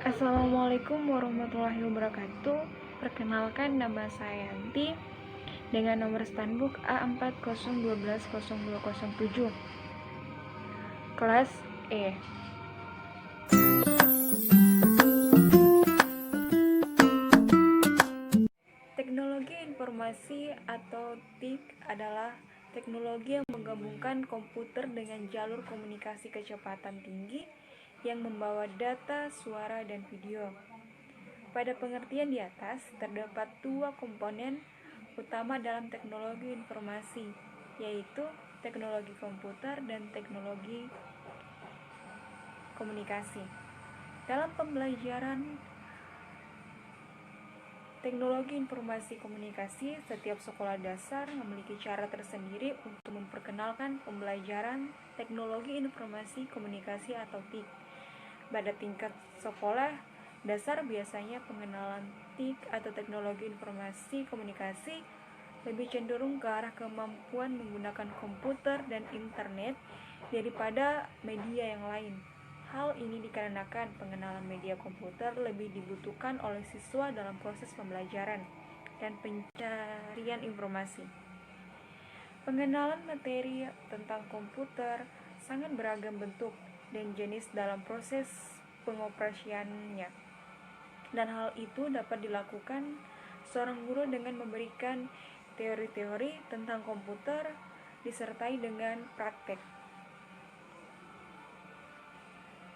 Assalamualaikum warahmatullahi wabarakatuh. Perkenalkan, nama saya Yanti dengan nomor standbook A40120207, kelas E. Teknologi informasi atau TIK adalah teknologi yang menggabungkan komputer dengan jalur komunikasi kecepatan tinggi yang membawa data, suara, dan video. Pada pengertian di atas, terdapat dua komponen utama dalam teknologi informasi, yaitu teknologi komputer dan teknologi komunikasi. Dalam pembelajaran teknologi informasi komunikasi, setiap sekolah dasar memiliki cara tersendiri untuk memperkenalkan pembelajaran teknologi informasi komunikasi atau TIK. Pada tingkat sekolah dasar biasanya pengenalan TIK atau teknologi informasi komunikasi lebih cenderung ke arah kemampuan menggunakan komputer dan internet daripada media yang lain. Hal ini dikarenakan pengenalan media komputer lebih dibutuhkan oleh siswa dalam proses pembelajaran dan pencarian informasi. Pengenalan materi tentang komputer sangat beragam bentuk dan jenis dalam proses pengoperasiannya. Dan hal itu dapat dilakukan seorang guru dengan memberikan teori-teori tentang komputer disertai dengan praktek.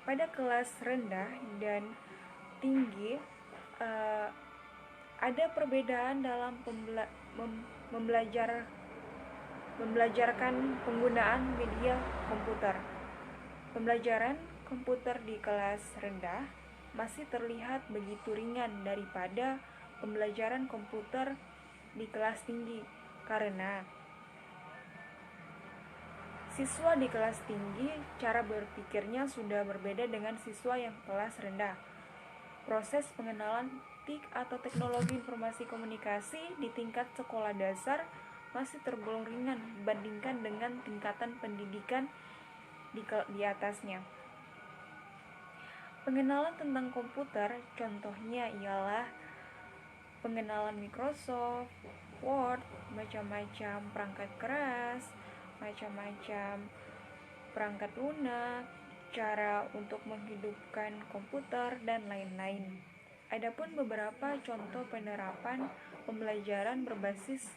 Pada kelas rendah dan tinggi ada perbedaan dalam membelajarkan penggunaan media komputer. Pembelajaran komputer di kelas rendah masih terlihat begitu ringan daripada pembelajaran komputer di kelas tinggi, karena siswa di kelas tinggi cara berpikirnya sudah berbeda dengan siswa yang kelas rendah. Proses pengenalan TIK atau teknologi informasi komunikasi di tingkat sekolah dasar masih tergolong ringan dibandingkan dengan tingkatan pendidikan di atasnya. Pengenalan tentang komputer contohnya ialah pengenalan Microsoft, Word, macam-macam perangkat keras, macam-macam perangkat lunak, cara untuk menghidupkan komputer, dan lain-lain. Adapun beberapa contoh penerapan pembelajaran berbasis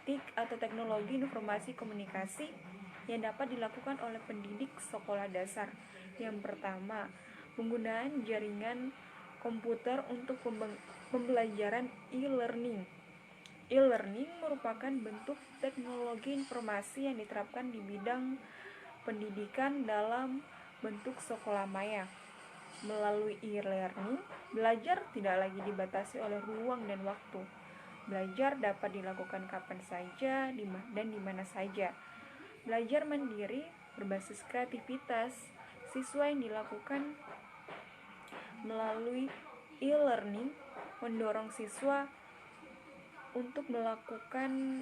TIK atau teknologi informasi komunikasi yang dapat dilakukan oleh pendidik sekolah dasar. Yang pertama, penggunaan jaringan komputer untuk pembelajaran e-learning. E-learning merupakan bentuk teknologi informasi yang diterapkan di bidang pendidikan dalam bentuk sekolah maya. Melalui e-learning, belajar tidak lagi dibatasi oleh ruang dan waktu. Belajar dapat dilakukan kapan saja dan di mana saja. Belajar mandiri berbasis kreativitas siswa yang dilakukan melalui e-learning mendorong siswa untuk melakukan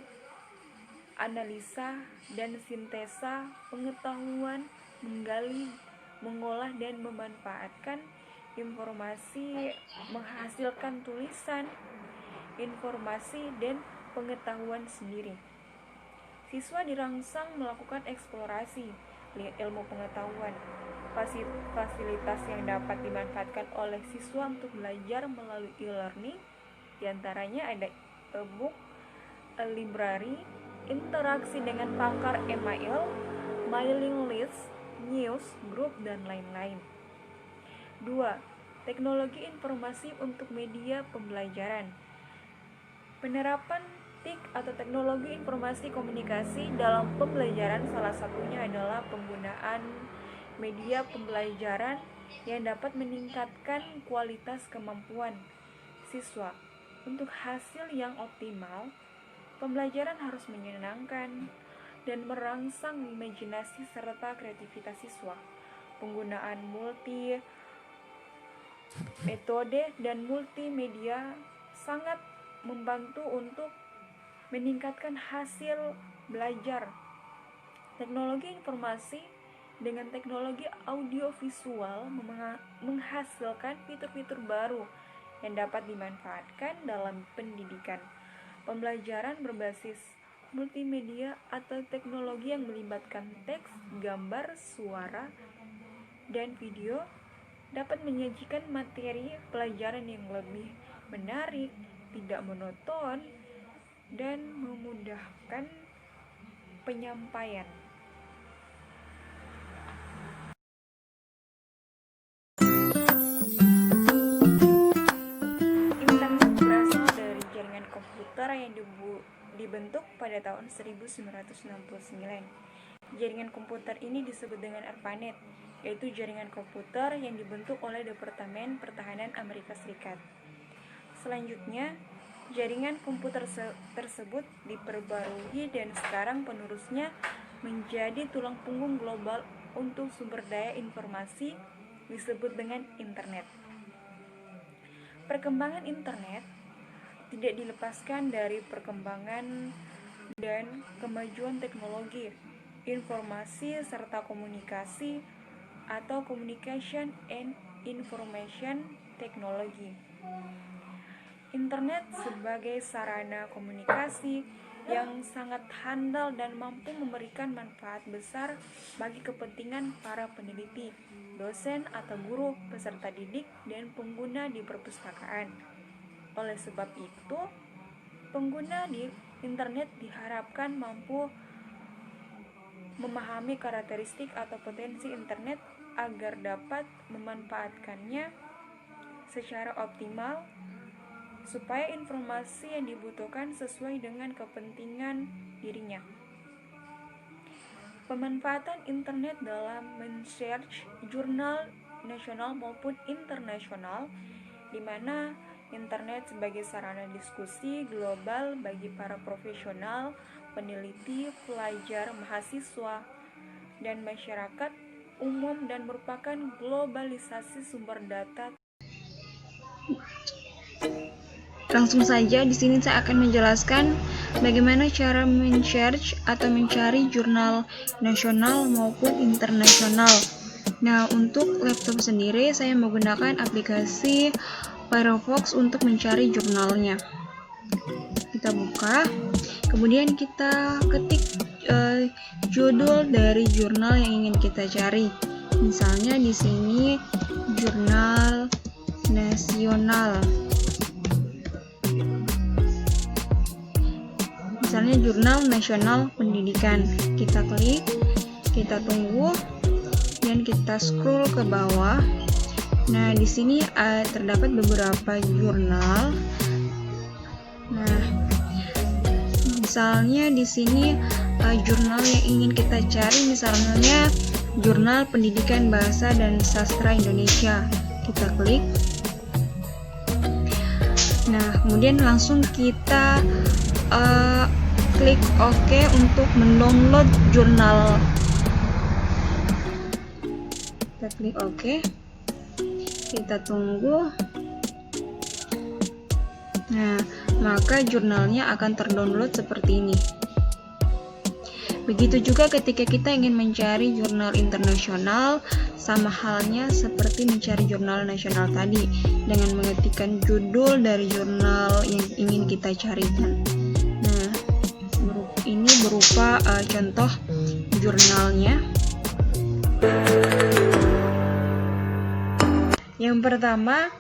analisa dan sintesa pengetahuan, menggali, mengolah dan memanfaatkan informasi, menghasilkan tulisan, informasi dan pengetahuan sendiri. Siswa dirangsang melakukan eksplorasi ilmu pengetahuan. Fasilitas yang dapat dimanfaatkan oleh siswa untuk belajar melalui e-learning diantaranya ada e-book, library, interaksi dengan pakar email, mailing list, news, grup, dan lain-lain. 2. Teknologi informasi untuk media pembelajaran. Penerapan TIK atau teknologi informasi komunikasi dalam pembelajaran salah satunya adalah penggunaan media pembelajaran yang dapat meningkatkan kualitas kemampuan siswa. Untuk hasil yang optimal, pembelajaran harus menyenangkan dan merangsang imajinasi serta kreativitas siswa. Penggunaan multi metode dan multimedia sangat membantu untuk meningkatkan hasil belajar. Teknologi informasi dengan teknologi audiovisual menghasilkan fitur-fitur baru yang dapat dimanfaatkan dalam pendidikan. Pembelajaran berbasis multimedia atau teknologi yang melibatkan teks, gambar, suara, dan video dapat menyajikan materi pelajaran yang lebih menarik, tidak monoton, dan memudahkan penyampaian. Internet berasal dari jaringan komputer yang dibentuk pada tahun 1969. Jaringan komputer ini disebut dengan ARPANET, yaitu jaringan komputer yang dibentuk oleh Departemen Pertahanan Amerika Serikat. Selanjutnya, jaringan komputer tersebut diperbarui dan sekarang penerusnya menjadi tulang punggung global untuk sumber daya informasi disebut dengan internet. Perkembangan internet tidak dilepaskan dari perkembangan dan kemajuan teknologi, informasi serta komunikasi atau communication and information technology. Internet sebagai sarana komunikasi yang sangat handal dan mampu memberikan manfaat besar bagi kepentingan para peneliti, dosen atau guru, peserta didik, dan pengguna di perpustakaan. Oleh sebab itu, pengguna di internet diharapkan mampu memahami karakteristik atau potensi internet agar dapat memanfaatkannya secara optimal supaya informasi yang dibutuhkan sesuai dengan kepentingan dirinya. Pemanfaatan internet dalam men-search jurnal nasional maupun internasional, di mana internet sebagai sarana diskusi global bagi para profesional, peneliti, pelajar, mahasiswa, dan masyarakat umum dan merupakan globalisasi sumber data. Langsung saja di sini saya akan menjelaskan bagaimana cara men-search atau mencari jurnal nasional maupun internasional. Nah, untuk laptop sendiri saya menggunakan aplikasi Firefox untuk mencari jurnalnya. Kita buka, kemudian kita ketik judul dari jurnal yang ingin kita cari. Misalnya di sini jurnal nasional. Misalnya jurnal nasional pendidikan. Kita klik, kita tunggu, dan kita scroll ke bawah. Nah, di sini terdapat beberapa jurnal. Nah, misalnya di sini jurnal yang ingin kita cari, misalnya Jurnal Pendidikan Bahasa dan Sastra Indonesia. Kita klik. Nah, kemudian langsung kita klik OK untuk mendownload jurnal. Kita klik OK. Kita tunggu. Nah, maka jurnalnya akan terdownload seperti ini. Begitu juga ketika kita ingin mencari jurnal internasional, sama halnya seperti mencari jurnal nasional tadi, dengan mengetikkan judul dari jurnal yang ingin kita carikan. Nah, ini berupa contoh jurnalnya. Yang pertama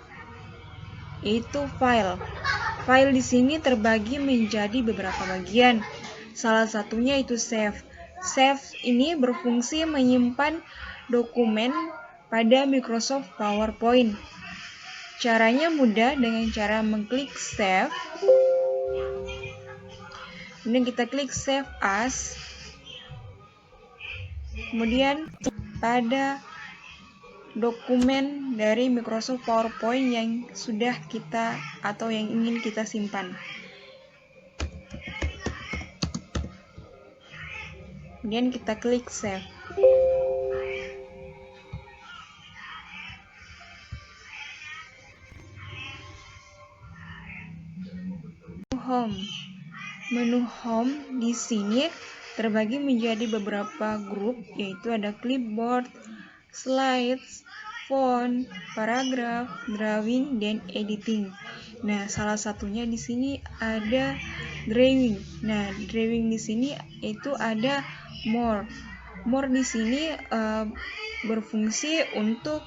yaitu file. File di sini terbagi menjadi beberapa bagian. Salah satunya itu save. Save ini berfungsi menyimpan dokumen pada Microsoft PowerPoint. Caranya mudah dengan cara mengklik save. Kemudian kita klik save as. Kemudian pada dokumen dari Microsoft PowerPoint yang sudah kita atau yang ingin kita simpan. Kemudian kita klik save. Home. Menu home di sini terbagi menjadi beberapa grup, yaitu ada clipboard, slides, font, paragraf, drawing, dan editing. Nah, salah satunya di sini ada drawing. Nah, drawing di sini itu ada more. More di sini berfungsi untuk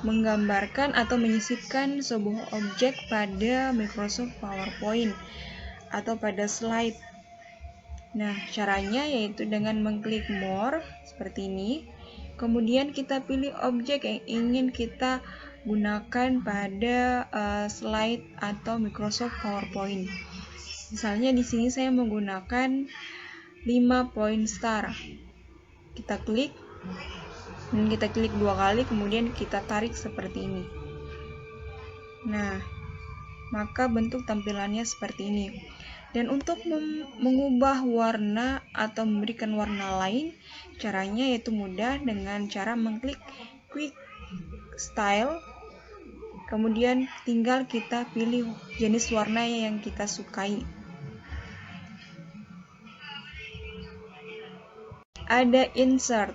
menggambarkan atau menyisipkan sebuah objek pada Microsoft PowerPoint atau pada slide. Nah, caranya yaitu dengan mengklik more seperti ini. Kemudian kita pilih objek yang ingin kita gunakan pada slide atau Microsoft PowerPoint. Misalnya di sini saya menggunakan 5 point star. Kita klik dan kita klik 2 kali, kemudian kita tarik seperti ini. Nah, maka bentuk tampilannya seperti ini. Dan untuk mengubah warna atau memberikan warna lain, caranya yaitu mudah dengan cara mengklik quick style. Kemudian tinggal kita pilih jenis warna yang kita sukai. Ada insert.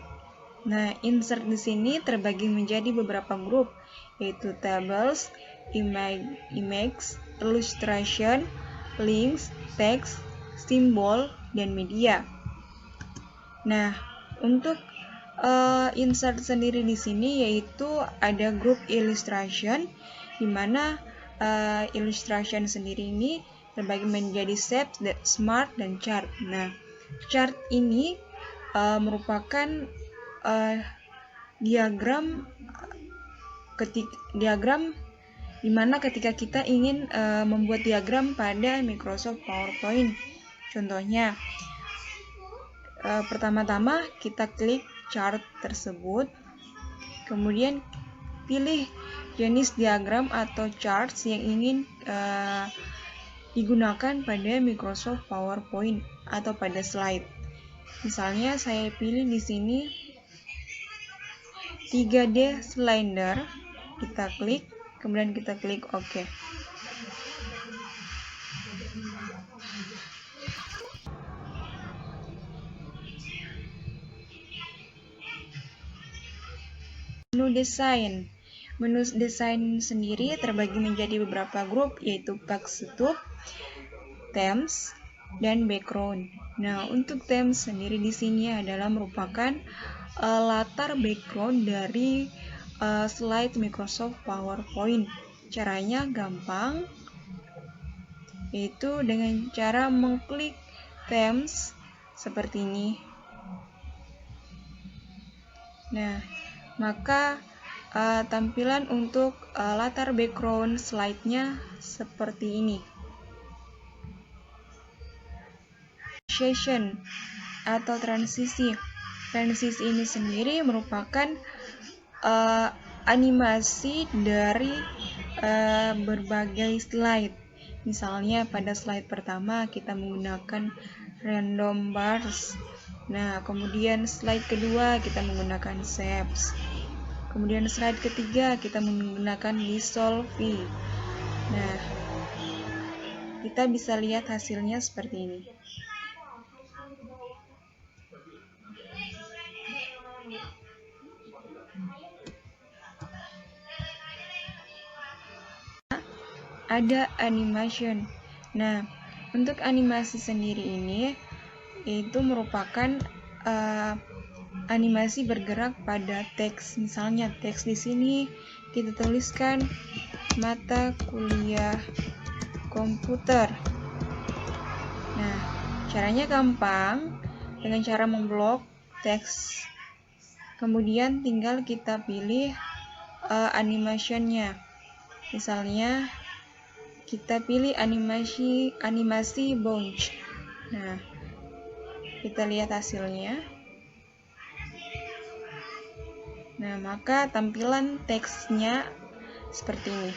Nah, insert di sini terbagi menjadi beberapa grup, yaitu tables, image, illustration, links, text, simbol, dan media. Nah, untuk insert sendiri di sini yaitu ada grup illustration, di mana illustration sendiri ini terbagi menjadi shape, smart, dan chart. Nah, chart ini merupakan diagram di mana ketika kita ingin membuat diagram pada Microsoft PowerPoint. Contohnya, pertama-tama kita klik chart tersebut, kemudian pilih jenis diagram atau charts yang ingin digunakan pada Microsoft PowerPoint atau pada slide. Misalnya saya pilih di sini 3D slider, kita klik, kemudian kita klik OK. Menu desain. Menu desain sendiri terbagi menjadi beberapa grup, yaitu backstop, themes, dan background. Nah, untuk themes sendiri di sini adalah merupakan latar background dari slide Microsoft PowerPoint. Caranya gampang, yaitu dengan cara mengklik themes seperti ini. Nah, maka tampilan untuk latar background slide-nya seperti ini. Transition atau transisi. Transisi ini sendiri merupakan animasi dari berbagai slide. Misalnya pada slide pertama kita menggunakan random bars. Nah, kemudian slide kedua kita menggunakan shapes. Kemudian slide ketiga kita menggunakan dissolve. Nah, kita bisa lihat hasilnya seperti ini. Ada animation. Nah, untuk animasi sendiri ini itu merupakan animasi bergerak pada teks. Misalnya teks di sini kita tuliskan mata kuliah komputer. Nah, caranya gampang dengan cara memblok teks. Kemudian tinggal kita pilih animationnya. Misalnya kita pilih animasi bounce. Nah, kita lihat hasilnya. Nah, maka tampilan teksnya seperti ini.